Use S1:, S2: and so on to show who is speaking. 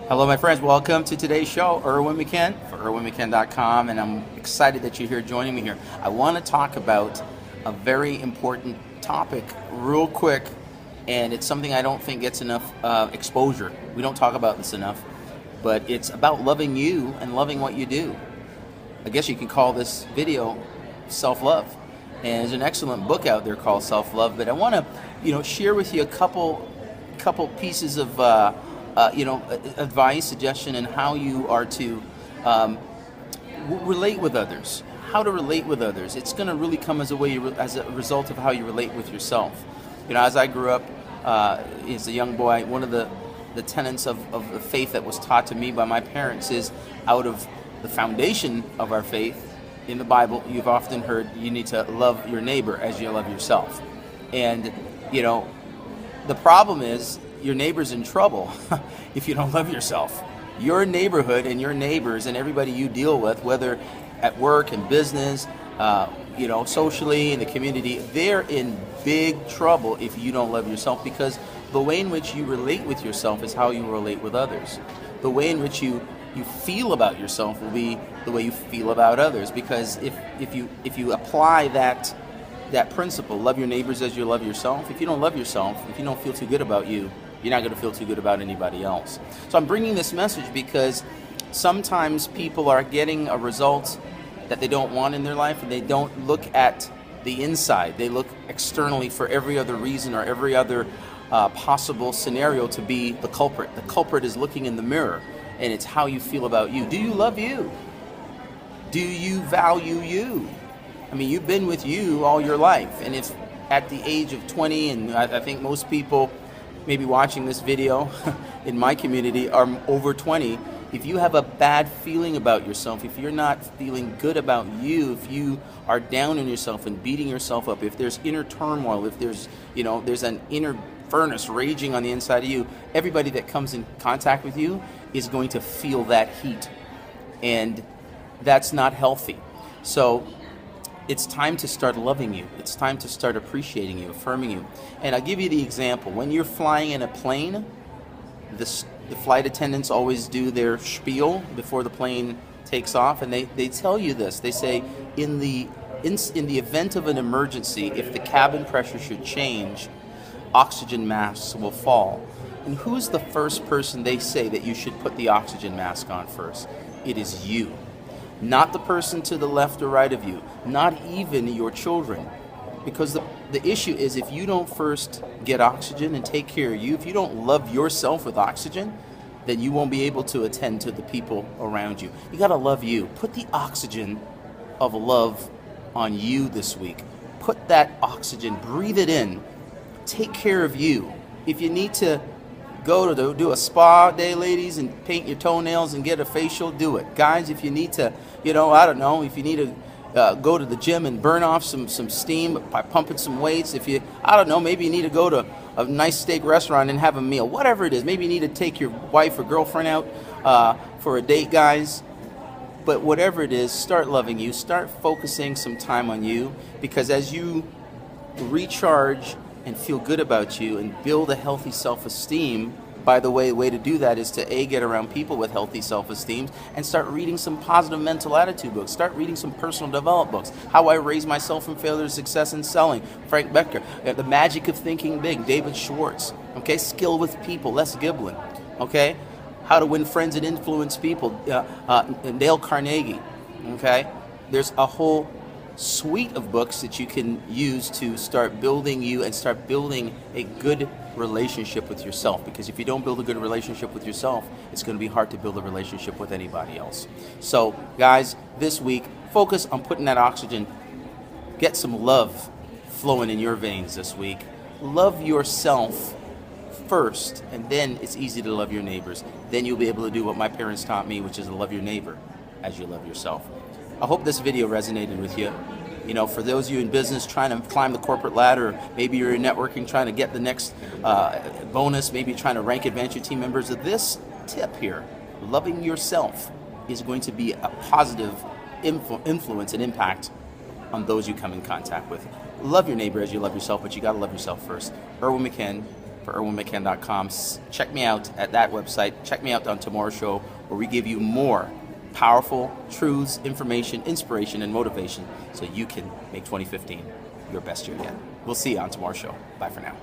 S1: Hello, my friends. Welcome to today's show, Erwin McKen for ErwinMcKen.com, and I'm excited that you're here joining me here. I want to talk about a very important topic real quick, and it's something I don't think gets enough exposure. We don't talk about this enough, but it's about loving you and loving what you do. I guess you can call this video self-love, and there's an excellent book out there called Self-Love, but I want to, share with you a couple pieces of advice, suggestion, and how you are to relate with others. How to relate with others. It's going to really come as a result of how you relate with yourself. As I grew up as a young boy, one of the tenets of the faith that was taught to me by my parents is out of the foundation of our faith in the Bible. You've often heard you need to love your neighbor as you love yourself. And, the problem is, your neighbor's in trouble if you don't love yourself. Your neighborhood and your neighbors and everybody you deal with, whether at work and business, socially in the community, they're in big trouble if you don't love yourself, because the way in which you relate with yourself is how you relate with others. The way in which you feel about yourself will be the way you feel about others, because if you apply that principle, love your neighbors as you love yourself, if you don't love yourself, if you don't feel too good about you, you're not going to feel too good about anybody else. So I'm bringing this message because sometimes people are getting a result that they don't want in their life, and they don't look at the inside. They look externally for every other reason or every other possible scenario to be the culprit. The culprit is looking in the mirror, and it's how you feel about you. Do you love you? Do you value you? I mean, you've been with you all your life, and if at the age of 20, and I think most people maybe watching this video in my community are over 20, if you have a bad feeling about yourself, if you're not feeling good about you, if you are down on yourself and beating yourself up, if there's inner turmoil, if there's an inner furnace raging on the inside of you, everybody that comes in contact with you is going to feel that heat, and that's not healthy. So it's time to start loving you. It's time to start appreciating you, affirming you. And I'll give you the example. When you're flying in a plane, the flight attendants always do their spiel before the plane takes off, and they tell you this. They say, in the event of an emergency, if the cabin pressure should change, oxygen masks will fall. And who's the first person they say that you should put the oxygen mask on first? It is you. Not the person to the left or right of you, not even your children. Because the issue is, if you don't first get oxygen and take care of you, if you don't love yourself with oxygen, then you won't be able to attend to the people around you. You gotta love you. Put the oxygen of love on you this week. Put that oxygen, breathe it in. Take care of you. If you need to go to do a spa day, ladies, and paint your toenails and get a facial, do it. Guys, if you need to, if you need to go to the gym and burn off some steam by pumping some weights, maybe you need to go to a nice steak restaurant and have a meal, whatever it is. Maybe you need to take your wife or girlfriend out for a date, guys. But whatever it is, start loving you. Start focusing some time on you, because as you recharge and feel good about you and build a healthy self-esteem, by the way to do that is to get around people with healthy self-esteem and start reading some positive mental attitude books. Start reading some personal development books. How I Raised Myself from Failure to Success in Selling, Frank Becker. The Magic of Thinking Big, David Schwartz. Okay, Skill with People, Les Giblin. Okay, How to Win Friends and Influence People, Dale Carnegie. Okay, there's a whole suite of books that you can use to start building you and start building a good relationship with yourself, because if you don't build a good relationship with yourself, it's going to be hard to build a relationship with anybody else. So guys, this week, focus on putting that oxygen. Get some love flowing in your veins this week. Love yourself first, and then it's easy to love your neighbors. Then you'll be able to do what my parents taught me, which is to love your neighbor as you love yourself. I hope this video resonated with you. For those of you in business trying to climb the corporate ladder, maybe you're in networking trying to get the next bonus, maybe trying to rank advance your team members, this tip here, loving yourself, is going to be a positive influence and impact on those you come in contact with. Love your neighbor as you love yourself, but you got to love yourself first. Erwin McKen for irwinmccann.com. Check me out at that website. Check me out on tomorrow's show, where we give you more powerful truths, information, inspiration, and motivation so you can make 2015 your best year yet. We'll see you on tomorrow's show. Bye for now.